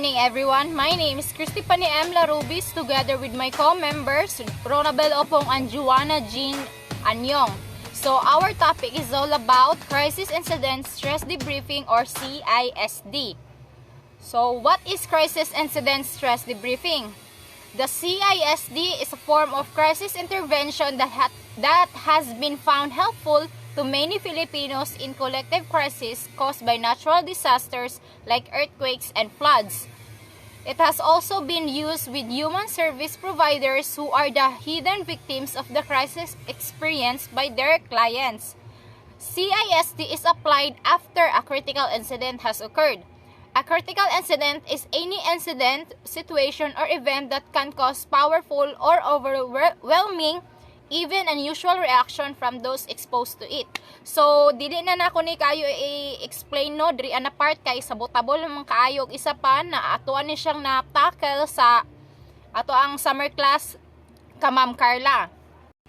morning everyone. My name is Christy Pani M. Larubis together with my co-members Ronabel Opong and Juana Jean Anyong. So our topic is all about Crisis Incident Stress Debriefing or CISD. So what is Crisis Incident Stress Debriefing? The CISD is a form of crisis intervention that has been found helpful to many Filipinos in collective crises caused by natural disasters like earthquakes and floods. It has also been used with human service providers who are the hidden victims of the crisis experienced by their clients. CISD is applied after a critical incident has occurred. A critical incident is any incident, situation, or event that can cause powerful or overwhelming, even unusual reaction from those exposed to it. So, dili na nako ni kayo i-explain no, diri ana part kay sabotable naman kayo isa pa na atuan ni siyang na-tackle sa ato ang summer class ka Ma'am Carla.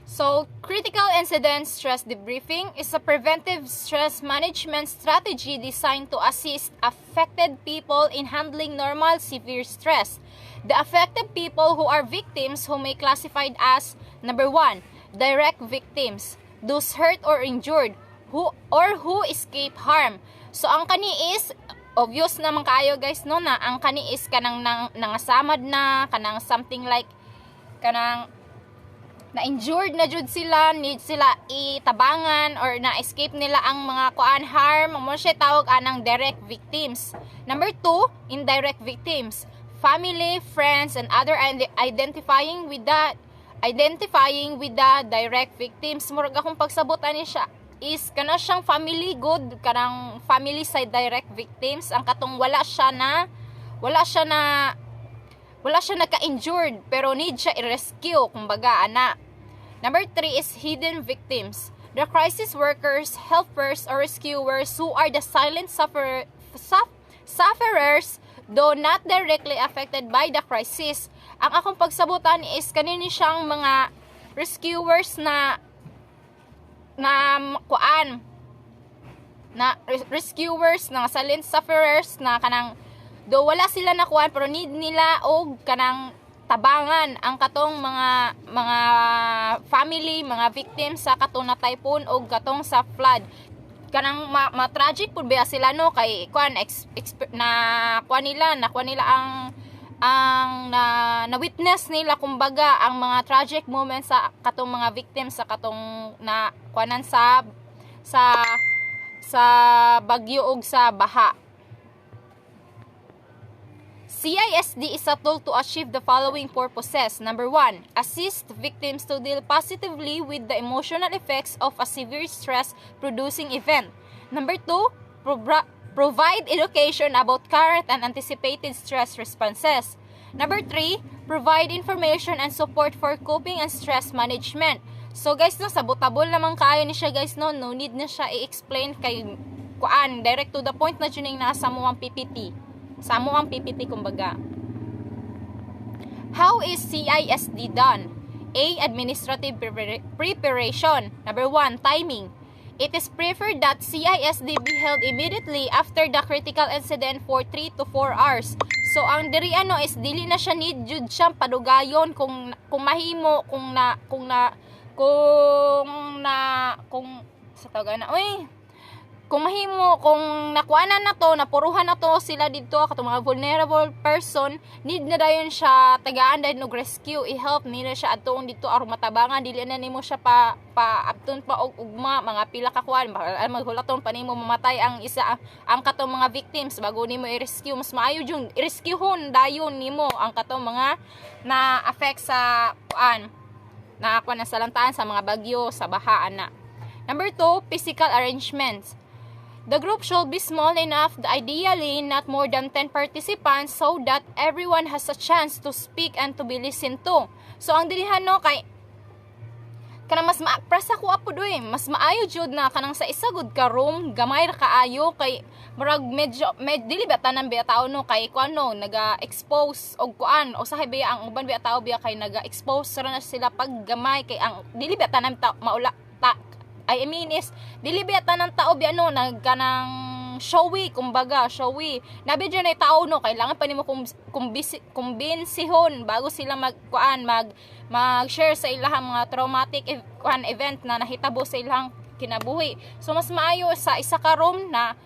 So, critical incident stress debriefing is a preventive stress management strategy designed to assist affected people in handling normal severe stress. The affected people who are victims who may classified as number 1, direct victims, those hurt or injured, who escape harm. So ang kani is obvious naman kayo guys no na ang kani is kanang nangasamad na kanang something like kanang na injured na jud sila, need sila itabangan or na escape nila ang mga kuan harm, mo siya tawag anang direct victims. Number 2, indirect victims, family, friends, and other identifying with the direct victims. Murag akong pagsabutan ni siya is kana siyang family good, kanang family side direct victims, ang katong wala siya nagka-injured pero need siya i-rescue kumbaga ana. Number 3 is hidden victims, the crisis workers, helpers, or rescuers who are the silent sufferers though not directly affected by the crisis. Ang akong pagsabutan is kanini siyang mga rescuers na rescuers na silent sufferers na kanang do wala sila nakuan pero need nila og kanang tabangan ang katong mga family, mga victims sa katong na typhoon o katong sa flood. Kanang tragic pud ba sila no kay kuan nakuan nila ang na witness nila kumbaga ang mga tragic moments sa katong mga victims sa katong na kuanan sa bagyo ug sa baha. CISD is a tool to achieve the following purposes. Number 1, assist victims to deal positively with the emotional effects of a severe stress-producing event. Number 2, provide education about current and anticipated stress responses. Number 3, provide information and support for coping and stress management. So guys, no, sabotable naman kayo ni siya guys, no need na siya i-explain kay kuan, direct to the point na dyan nasa mo ang PPT. Sa mo ang PPT kumbaga. How is CISD done? A. Administrative preparation. Number 1, timing. It is preferred that CISD be held immediately after the critical incident for 3 to 4 hours. So ang diri ano is dili na siya need jud siyang padugayon kung mahimo kung sa tawagan na kung mahimo, kung nakuanan na to, napuruhan na to sila dito, katong mga vulnerable person, need na dayon siya tagaan dahil rescue, i-help nila siya atong dito aron matabangan, dili na nimo siya apton pa og ugma, mga pila ka kuan, maghulaton pa nimo mamatay ang katong mga victims bago nimo i-rescue. Mas maayo jud i-rescuehon dayon nimo ang katong mga na affect sa kuan, na kuan sa lantaan sa mga bagyo, sa baha ana. Number 2, physical arrangements. The group should be small enough, ideally not more than 10 participants, so that everyone has a chance to speak and to be listened to. So ang dilihan no kay kanang mas prasa ko apo doy, mas maayo jud na kanang sa isa good ka room, gamay ra kaayo kay murag medyo dili ba tanan biya tao no kay kuano naga-expose og kuan o sahay biya ang uban biya tao biya kay naga-expose ra na sila pag gamay kay ang dili ba tanan maula I mean is dili biya tanang tao biya no nagkanang showy, kumbaga, showy. Nabi dyan ay tao, no, kailangan pa nimo kumbensihon bago sila mag-share sa ilang mga traumatic event na nahitabo sa ilang kinabuhi. So, mas maayo sa isa ka room na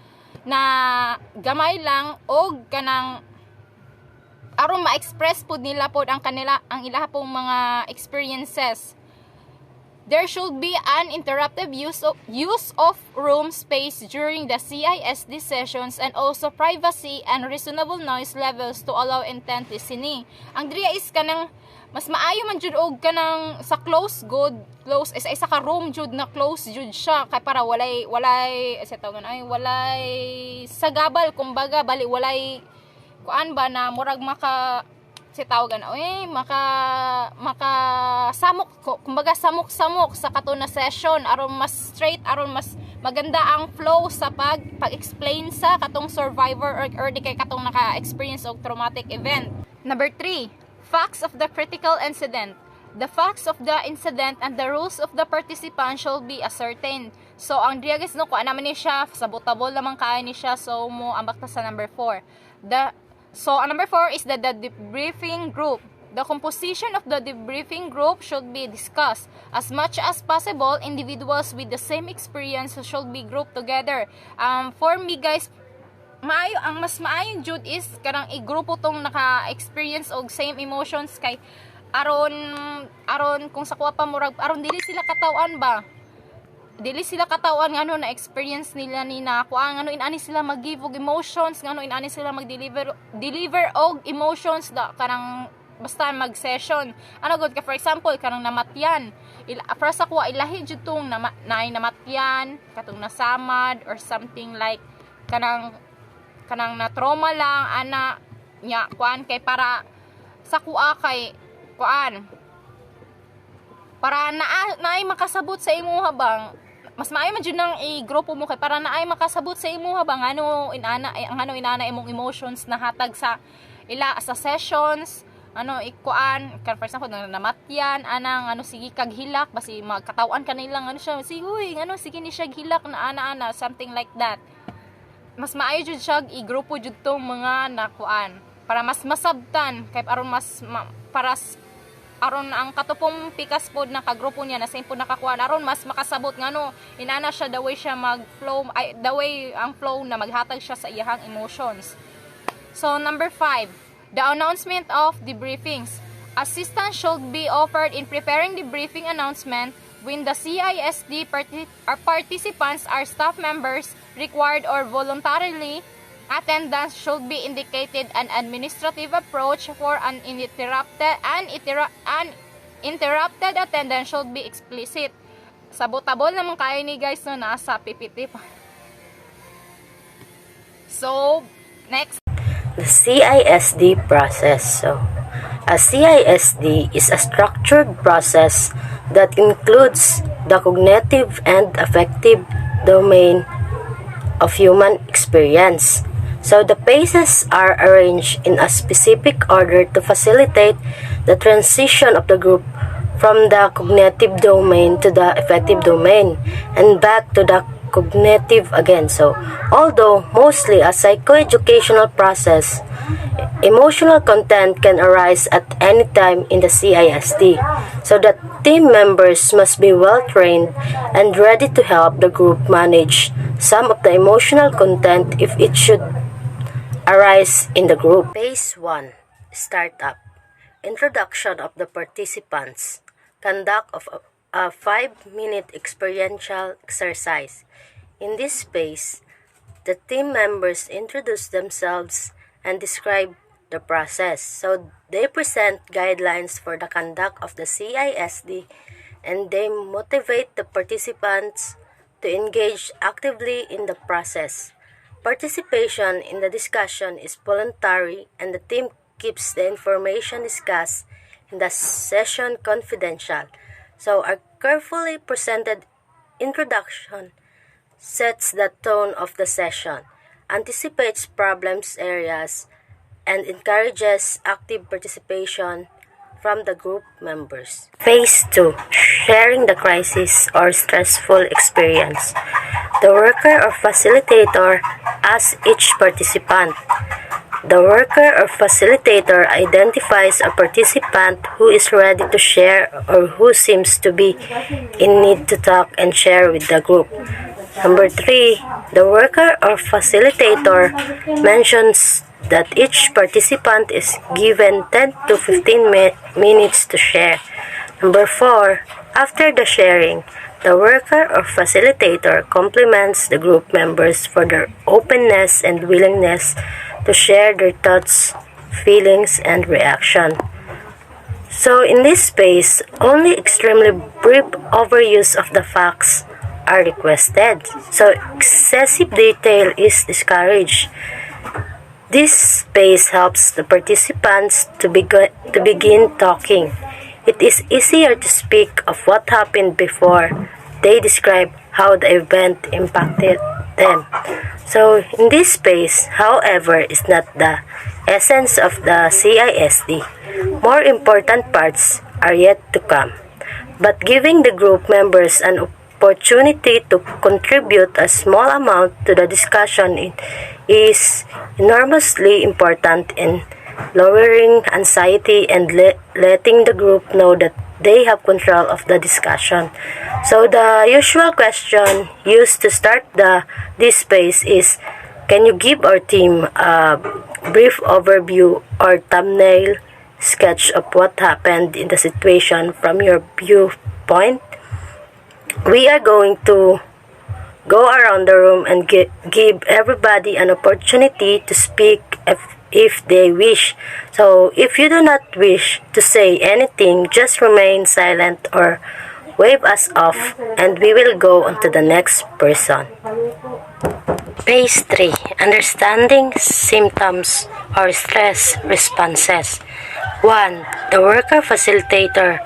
gamay lang o kanang aron ma-express pod nila pod ang ilaha pong mga experiences. There should be uninterrupted use of room space during the CISD sessions and also privacy and reasonable noise levels to allow intent listening. Ang diriya is kanang mas maayo man jud og kanang sa close isa ka room jud na close jud siya kay para walay sa tawag ay walay sagabal, kumbaga bali walay kuan ba na murag maka tawagan maka samok, kumbaga samok sa kato na session aron mas straight, aron mas maganda ang flow sa pag-explain sa katong survivor or di kay katong naka-experience og traumatic event. Number 3, facts of the critical incident. The facts of the incident and the rules of the participant shall be ascertained. So ang diagis no ko naman ni siya sabotable lamang kaya ni siya, so mo ambak ta sa number 4. So, number 4 is the debriefing group. The composition of the debriefing group should be discussed. As much as possible, individuals with the same experience should be grouped together. For me guys, ang mas maayong jud is karang i-grupo tong naka-experience og same emotions kay aron kung sa kuha pa murag aron dili sila katawan ba. Dili sila katawan ngano na experience nila ni na kuan ngano inani sila mag-give og emotions, ngano inani sila mag-deliver og emotions da karang basta mag-session. Ano gud ka for example karang namatyan. Para sa kuha ilahi jud tong namatyan, katong nasamad or something like kanang na trauma lang ana nya kuan kay para sa kuha kay kuan para naay makasabot sa imuha bang mas maayo man jud nang i-grupo mo kay para naay makasabot sa imuha bang ano inana imong emotions na hatag sa sa sessions ikuan kan for example namatyan anang sige kag hilak basi magkatawan kanilang siya sige huy sige ni siya hilak na ana something like that. Mas maayo jud siya i-grupo jud tong mga nakuan para mas masabtan kay aron aron ang katupong pikas pod na kagrupo niya na same pod nakakuha aron mas makasabot ngano inana siya the way siya mag-flow the way ang flow na maghatag siya sa iyang emotions. So number 5, the announcement of debriefings. Assistance should be offered in preparing debriefing announcement when the CISD participants are staff members required or voluntarily. Attendance should be indicated. An administrative approach for an uninterrupted attendance should be explicit. Sabotable naman kayo ni guys no nasa PPT pa. So, next. The CISD process. So, a CISD is a structured process that includes the cognitive and affective domain of human experience. So the phases are arranged in a specific order to facilitate the transition of the group from the cognitive domain to the affective domain and back to the cognitive again. So although mostly a psychoeducational process, emotional content can arise at any time in the CISD. So the team members must be well trained and ready to help the group manage some of the emotional content if it should arise in the group. Phase 1. Startup. Introduction of the participants. Conduct of a 5-minute experiential exercise. In this phase, the team members introduce themselves and describe the process. So they present guidelines for the conduct of the CISD and they motivate the participants to engage actively in the process. Participation in the discussion is voluntary and the team keeps the information discussed in the session confidential. So a carefully presented introduction sets the tone of the session, anticipates problems areas, and encourages active participation from the group members. Phase 2. Sharing the crisis or stressful experience. The worker or facilitator as each participant. The worker or facilitator identifies a participant who is ready to share or who seems to be in need to talk and share with the group. Number 3, the worker or facilitator mentions that each participant is given 10 to 15 minutes to share. Number 4, after the sharing, the worker or facilitator compliments the group members for their openness and willingness to share their thoughts, feelings, and reaction. So in this space, only extremely brief overuse of the facts are requested. So excessive detail is discouraged. This space helps the participants to begin talking. It is easier to speak of what happened before they describe how the event impacted them. So, in this space, however, is not the essence of the CISD. More important parts are yet to come. But giving the group members an opportunity to contribute a small amount to the discussion is enormously important in lowering anxiety and letting the group know that they have control of the discussion. So the usual question used to start this space is, can you give our team a brief overview or thumbnail sketch of what happened in the situation from your viewpoint? We are going to go around the room and give everybody an opportunity to speak if they wish. So if you do not wish to say anything, just remain silent or wave us off and we will go on to the next person. Phase 3. Understanding symptoms or stress responses. 1. The worker facilitator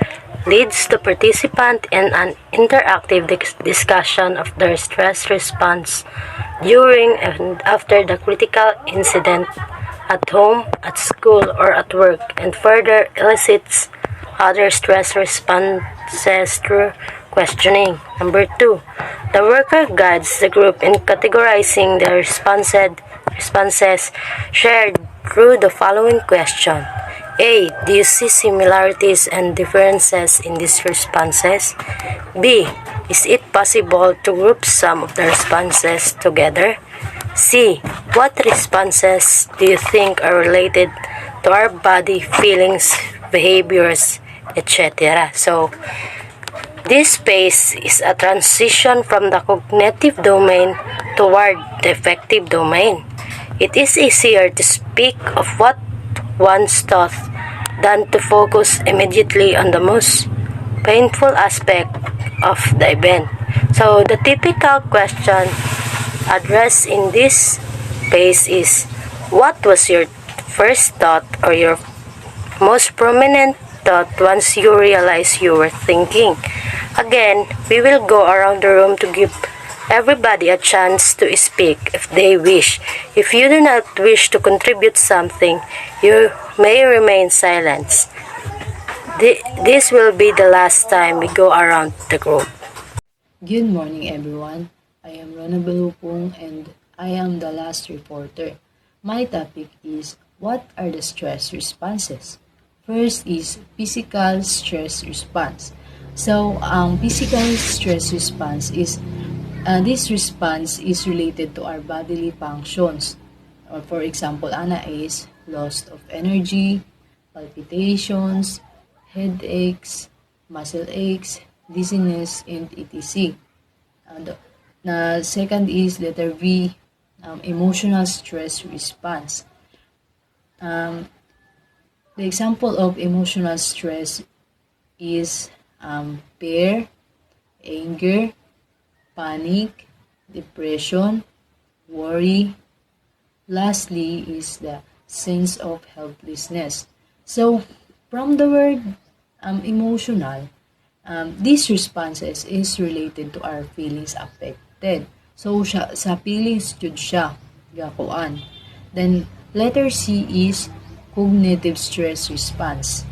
leads the participant in an interactive discussion of their stress response during and after the critical incident at home, at school, or at work, and further elicits other stress responses through questioning. Number 2, the worker guides the group in categorizing the responses shared through the following question. A. Do you see similarities and differences in these responses? B. Is it possible to group some of the responses together? C. What responses do you think are related to our body, feelings, behaviors, etc.? So, this space is a transition from the cognitive domain toward the affective domain. It is easier to speak of what one's thought than to focus immediately on the most painful aspect of the event. So, the typical question addressed in this space is, what was your first thought or your most prominent thought once you realized you were thinking? Again, we will go around the room to give everybody a chance to speak if they wish. If you do not wish to contribute something, you may remain silent. This will be the last time we go around the group. Good morning, everyone. I am Rona Belupong and I am the last reporter. My topic is, what are the stress responses? First is physical stress response. So, physical stress response is, this response is related to our bodily functions. Or for example, Ana is loss of energy, palpitations, headaches, muscle aches, dizziness, and etc. The second is letter V, emotional stress response. The example of emotional stress is fear, anger, panic, depression, worry. Lastly is the sense of helplessness. So, from the word emotional, these responses is related to our feelings affected. So, sa feelings jud siya gakuan. Then, letter C is cognitive stress response.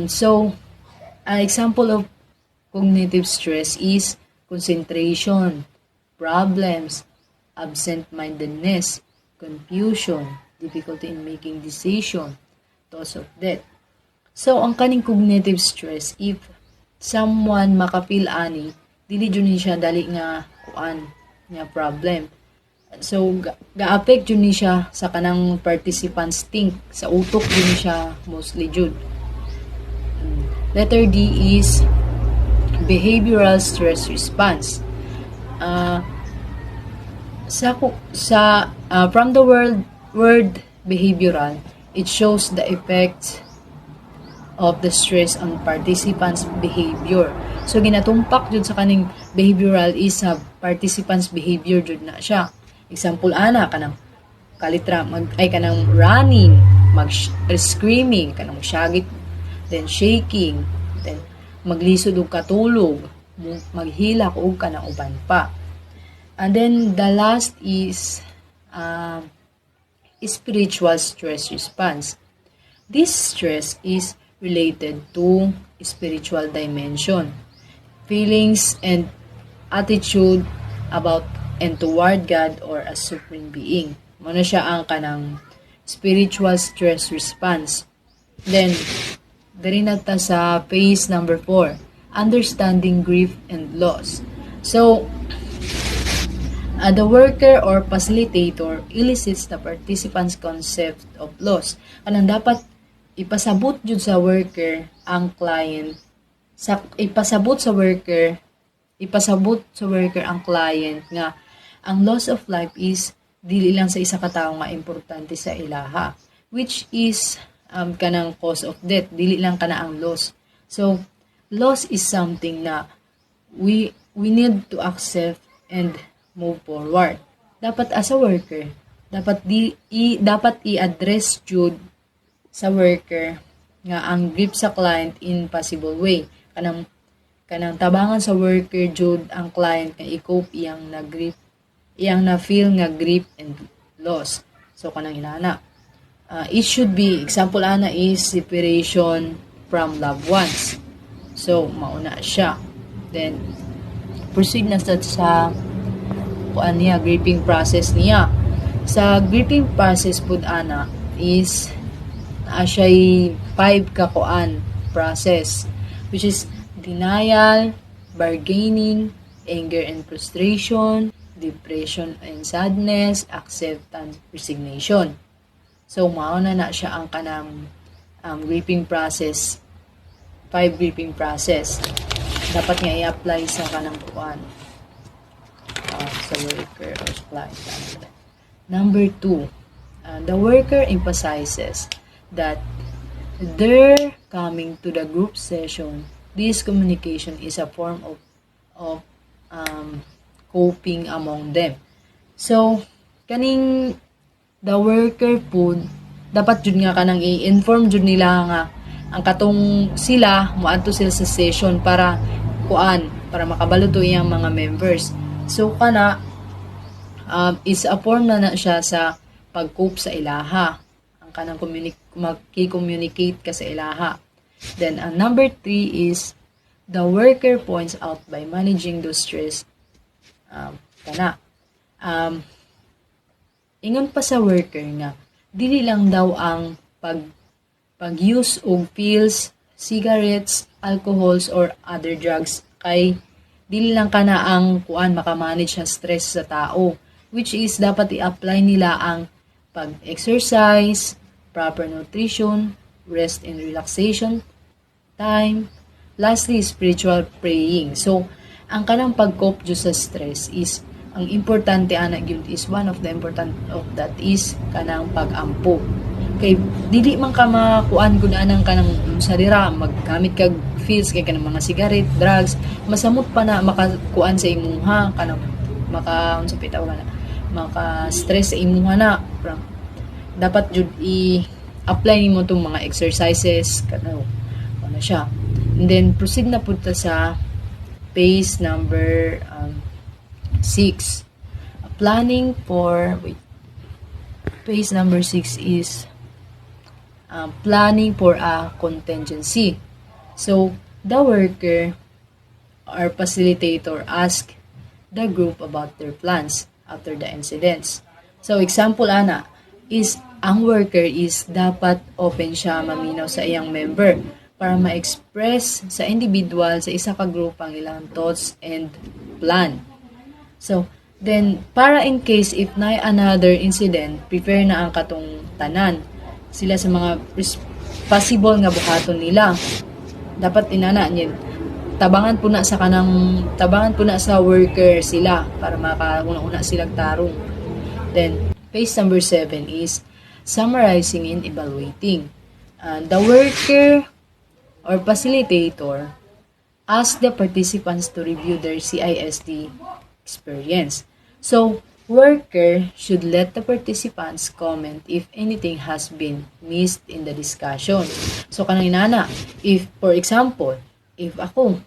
So, an example of cognitive stress is concentration, problems, absent-mindedness, confusion, difficulty in making decision, thoughts of death. So, ang kaning cognitive stress, if someone makapil ani, dili jud ni siya dali nga kuan nga problem. So, ga-affect jud ni siya sa kanang participants think. Sa utok jud ni siya mostly jud. Letter D is behavioral stress response. From the word behavioral, it shows the effects of the stress on participants' behavior. So, ginatumpak jud sa kaning behavioral is sa participants' behavior jud na siya. Example, kanang kalitra, kanang running, screaming, kanang shagit, then shaking, then maglisod og katulog, maghilak og kanang uban pa. And then the last is spiritual stress response. This stress is related to spiritual dimension, feelings and attitude about and toward God or a supreme being. Muna siya ang kanang spiritual stress response. Then, dari na ta sa phase number 4, understanding grief and loss. So, the worker or facilitator elicits the participant's concept of loss. Kanang dapat ipasabot jud sa worker ang client, ipasabot sa worker ang client nga ang loss of life is dili lang sa isa ka tawo nga importante sa ilaha, which is kanang cause of death, dili lang kana ang loss. So loss is something na we need to accept and move forward. Dapat as a worker, dapat i-address jud sa worker nga ang grief sa client in possible way. Kanang tabangan sa worker jud ang client nga i-cope iyang na grief, iyang na feel nga grief and loss. So kanang inana. It should be, example ana is separation from loved ones. So mauna siya. Then proceed na sa kuan niya, grieving process niya. Sa grieving process pud ana is siya'y 5 ka kuan process, which is denial, bargaining, anger and frustration, depression and sadness, acceptance, resignation. So, mauna na siya ang kanang grieving process, 5 grieving process. Dapat nga i-apply sa kanang kuan sa worker or client. Number 2, the worker emphasizes that their coming to the group session, this communication is a form of coping among them. So, kaning the worker po, dapat jud nga kanang i-inform jud nila nga ang katong sila, moadto sila sa session para makabalo to iyang mga members. So, kana, is a form na siya sa pag-cope sa ilaha. Ang kanang mag-communicate ka sa ilaha. Then, number 3 is the worker points out by managing the stress. Ingon pa sa worker nga, dili lang daw ang pag-use og pills, cigarettes, alcohols, or other drugs kay dili lang kana ang makamanage sa stress sa tao, which is dapat i-apply nila ang pag-exercise, proper nutrition, rest and relaxation time, lastly, spiritual praying. So, ang kanang pag-cope sa stress is ang importante gyud is one of the important of that is kanang pag-ampo. Kay dili man ka makuan gud anang kanang sarira maggamit kag pills kay kanang mga cigarette, drugs, masamot pa na makakuan sa imuha kanang maka-stress sa imuha na. Dapat jud i-apply nimo tong mga exercises ano siya. And then proceed na pud ta sa phase number 6. Phase number 6 is planning for a contingency. So, the worker or facilitator ask the group about their plans. after the incidents. So example ana is ang worker is dapat open siya maminaw sa iyang member para ma-express sa individual sa isa ka group ang ilang thoughts and plan. So then para in case if na another incident, prepare na ang katong tanan sila sa mga possible nga buhaton nila. Dapat inana niya tabangan po na sa worker sila para makauna-una silang tarong. Then phase number 7 is summarizing and evaluating. The worker or facilitator asks the participants to review their CISD experience. So, worker should let the participants comment if anything has been missed in the discussion. So, kanang inana, if, for example, if ako,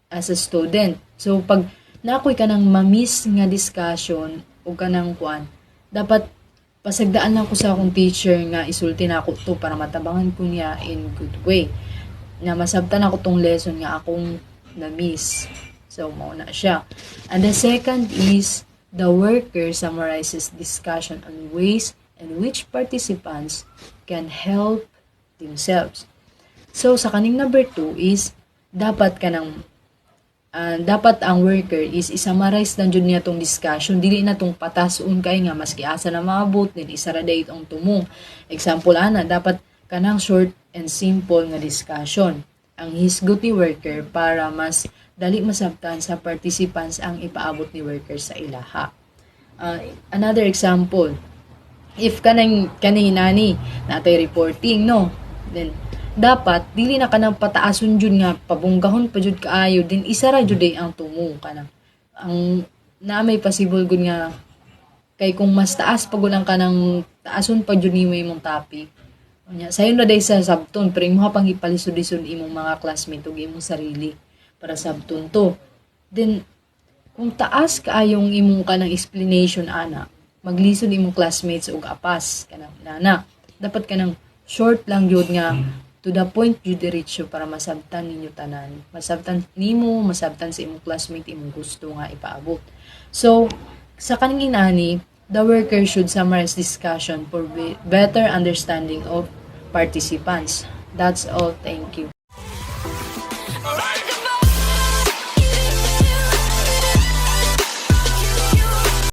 as a student, so pag nakoy ka nang ma-miss nga discussion o ka nang kuan, dapat pasagdaan lang ko sa akong teacher nga isulti na ako to para matabangan ko niya in good way. Na masabtan ako tong lesson nga akong na-miss. So, mauna siya. And the second is, the worker summarizes discussion on ways in which participants can help themselves. So, sa kaning number 2 is, dapat ang worker is isummarize lang jud niya tong discussion, dili na tong patasun kay nga maski asa na maabot din isara day itong tumong. Example ana, dapat kanang short and simple nga discussion ang hisgot ni worker para mas dali masabtan sa participants ang ipaabot ni worker sa ilaha. Another example, if kaninani natay reporting no, then dapat dili na kanang pataason jud nga pabunggahon pa jud kaayo din isara jud ang tumo kanang ang na may possible gud nga kay kung mas taas pa gud ang kanang taason pa jud nimo imong topic nya sayon na day sa sabton pero imong pang ipalisod-lisod imong mga classmate ug imong sarili para sabton to. Then kung taas kaayong imong kanang explanation ana, maglisod imong classmates ug apas kanang nana, dapat kanang short lang jud nga to the point you diretso para masabtan ninyo tanan. Masabtan nimo, masabtan sa imong classmate imong gusto nga ipaabot. So, sa kaning inani, the worker should summarize discussion for better understanding of participants. That's all. Thank you.